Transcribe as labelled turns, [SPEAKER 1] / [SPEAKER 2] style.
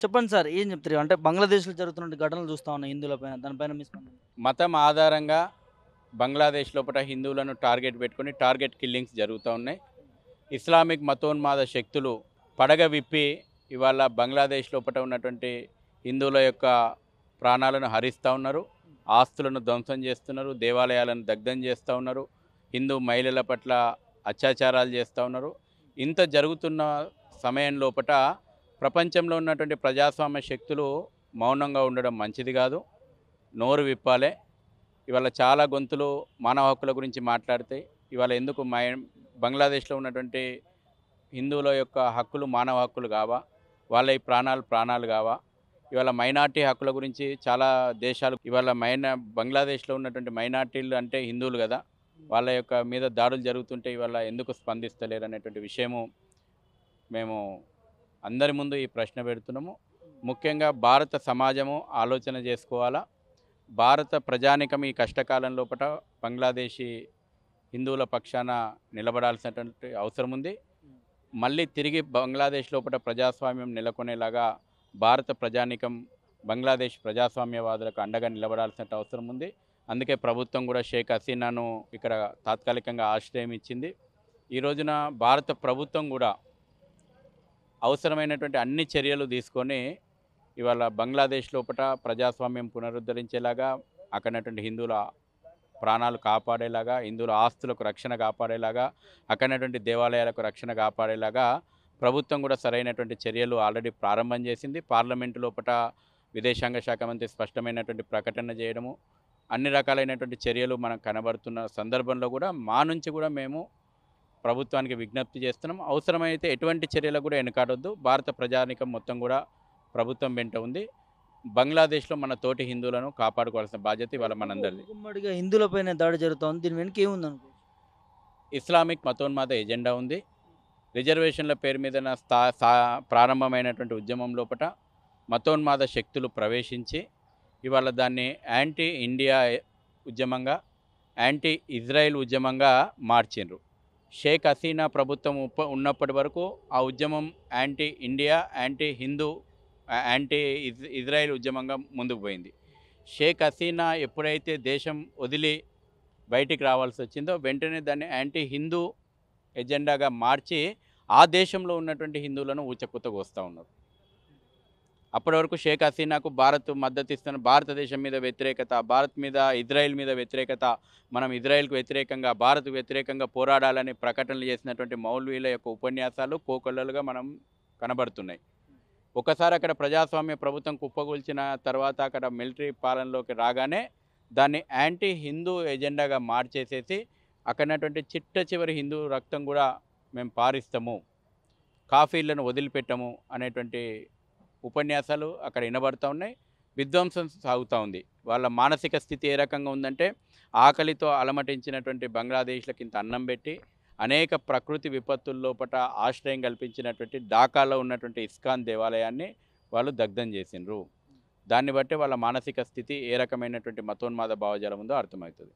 [SPEAKER 1] చెప్పండి సార్. ఏం చెప్తారు? అంటే బంగ్లాదేశ్‌లో జరుగుతున్న ఘటనలు చూస్తా ఉన్నాం హిందువుల పైన. దానిపైన మీ స్పందన?
[SPEAKER 2] మతం ఆధారంగా బంగ్లాదేశ్ లోపట హిందువులను టార్గెట్ పెట్టుకొని టార్గెట్ కిల్లింగ్స్ జరుగుతూ ఉన్నాయి. ఇస్లామిక్ మతోన్మాద శక్తులు పడగ విప్పి ఇవాళ బంగ్లాదేశ్ లోపట ఉన్నటువంటి హిందువుల యొక్క ప్రాణాలను హరిస్తూ ఉన్నారు. ఆస్తులను ధ్వంసం చేస్తున్నారు. దేవాలయాలను దగ్ధం చేస్తూ ఉన్నారు. హిందూ మహిళల పట్ల అత్యాచారాలు చేస్తూ ఉన్నారు. ఇంత జరుగుతున్న సమయం లోపట ప్రపంచంలో ఉన్నటువంటి ప్రజాస్వామ్య శక్తులు మౌనంగా ఉండడం మంచిది కాదు. నోరు విప్పాలే. ఇవాళ చాలా గొంతులు మానవ హక్కుల గురించి మాట్లాడితే ఇవాళ ఎందుకు బంగ్లాదేశ్లో ఉన్నటువంటి హిందువుల యొక్క హక్కులు మానవ హక్కులు కావా? వాళ్ళ ఈ ప్రాణాలు ప్రాణాలు కావా? ఇవాళ మైనార్టీ హక్కుల గురించి చాలా దేశాలు ఇవాళ బంగ్లాదేశ్లో ఉన్నటువంటి మైనార్టీలు అంటే హిందువులు కదా, వాళ్ళ యొక్క మీద దాడులు జరుగుతుంటే ఇవాళ ఎందుకు స్పందిస్తలేరు అనేటువంటి విషయము మేము అందరి ముందు ఈ ప్రశ్న పెడుతున్నాము. ముఖ్యంగా భారత సమాజము ఆలోచన చేసుకోవాలా. భారత ప్రజానికం ఈ కష్టకాలం లోపట బంగ్లాదేశీ హిందువుల పక్షాన నిలబడాల్సినటువంటి అవసరం ఉంది. మళ్ళీ తిరిగి బంగ్లాదేశ్ లోపల ప్రజాస్వామ్యం నెలకొనేలాగా భారత ప్రజానికం బంగ్లాదేశ్ ప్రజాస్వామ్యవాదులకు అండగా నిలబడాల్సిన అవసరం ఉంది. అందుకే ప్రభుత్వం కూడా షేక్ హసీనాను ఇక్కడ తాత్కాలికంగా ఆశ్రయం ఇచ్చింది. ఈ రోజున భారత ప్రభుత్వం కూడా అవసరమైనటువంటి అన్ని చర్యలు తీసుకొని ఇవాళ బంగ్లాదేశ్ లోపల ప్రజాస్వామ్యం పునరుద్ధరించేలాగా, అక్కడ ఉన్నటువంటి హిందువుల ప్రాణాలు కాపాడేలాగా, హిందువుల ఆస్తులకు రక్షణ కాపాడేలాగా, అక్కడ ఉన్నటువంటి దేవాలయాలకు రక్షణ కాపాడేలాగా ప్రభుత్వం కూడా సరైనటువంటి చర్యలు ఆల్రెడీ ప్రారంభం చేసింది. పార్లమెంటు లోపల విదేశాంగ శాఖ మంత్రి స్పష్టమైనటువంటి ప్రకటన చేయడము, అన్ని రకాలైనటువంటి చర్యలు మనకు కనబడుతున్న సందర్భంలో కూడా మా నుంచి కూడా మేము ప్రభుత్వానికి విజ్ఞప్తి చేస్తున్నాం. అవసరమైతే ఎటువంటి చర్యలకు కూడా వెనుకాడొద్దు. భారత ప్రజానీకం మొత్తం కూడా ప్రభుత్వం వెంట ఉంది. బంగ్లాదేశ్‌లో మన తోటి హిందువులను కాపాడుకోవాల్సిన బాధ్యత ఇవాళ
[SPEAKER 1] ఎందుకు
[SPEAKER 2] మనందరిది.
[SPEAKER 1] మూకుమ్మడిగా హిందువులపైనే దాడి జరుగుతా ఉంది? దీని వెనక ఏముందనుకోవచ్చు?
[SPEAKER 2] ఇస్లామిక్ మతోన్మాద ఎజెండా ఉంది. రిజర్వేషన్ల పేరు మీదన స్థా సా ప్రారంభమైనటువంటి ఉద్యమం లోపట మతోన్మాద శక్తులు ప్రవేశించి ఇవాళ దాన్ని యాంటీ ఇండియా ఉద్యమంగా, యాంటీ ఇజ్రాయెల్ ఉద్యమంగా మార్చిండ్రు. షేక్ హసీనా ప్రభుత్వం ఉన్నప్పటి వరకు ఆ ఉద్యమం anti India, anti Hindu, anti Israel ఉద్యమంగా ముందుకు పోయింది. షేక్ హసీనా ఎప్పుడైతే దేశం వదిలి బయటికి రావాల్సి వచ్చిందో వెంటనే దాన్ని యాంటీ హిందూ ఎజెండాగా మార్చి ఆ దేశంలో ఉన్నటువంటి హిందువులను ఊచకుత్తగోస్తూ ఉన్నారు. అప్పటి వరకు షేక్ హసీనాకు భారత్ మద్దతు ఇస్తున్న భారతదేశం మీద వ్యతిరేకత, భారత్ మీద ఇజ్రాయెల్ మీద వ్యతిరేకత, మనం ఇజ్రాయెల్‌కు వ్యతిరేకంగా, భారత్‌కు వ్యతిరేకంగా పోరాడాలని ప్రకటనలు చేసినటువంటి మౌల్వీల యొక్క ఉపన్యాసాలు కోకొల్లలుగా మనం కనబడుతున్నాయి. ఒకసారి అక్కడ ప్రజాస్వామ్య ప్రభుత్వం కుప్పగూల్చిన తర్వాత అక్కడ మిలిటరీ పాలనలోకి రాగానే దాన్ని యాంటీ హిందూ ఎజెండాగా మార్చేసేసి అక్కడ ఉన్నటువంటి చిట్ట చివరి హిందూ రక్తం కూడా మేము పారిస్తాము, కాఫీలను వదిలిపెట్టము అనేటువంటి ఉపన్యాసాలు అక్కడ వినబడుతూ ఉన్నాయి. విధ్వంసం సాగుతూ ఉంది. వాళ్ళ మానసిక స్థితి ఏ రకంగా ఉందంటే ఆకలితో అలమటించినటువంటి బంగ్లాదేశ్‌లకి ఇంత అన్నం పెట్టి అనేక ప్రకృతి విపత్తుల లోపట ఆశ్రయం కల్పించినటువంటి ఢాకాలో ఉన్నటువంటి ఇస్కాన్ దేవాలయాన్ని వాళ్ళు దగ్ధం చేసిండ్రు. దాన్ని బట్టి వాళ్ళ మానసిక స్థితి ఏ రకమైనటువంటి మతోన్మాద భావజాలం ఉందో అర్థమవుతుంది.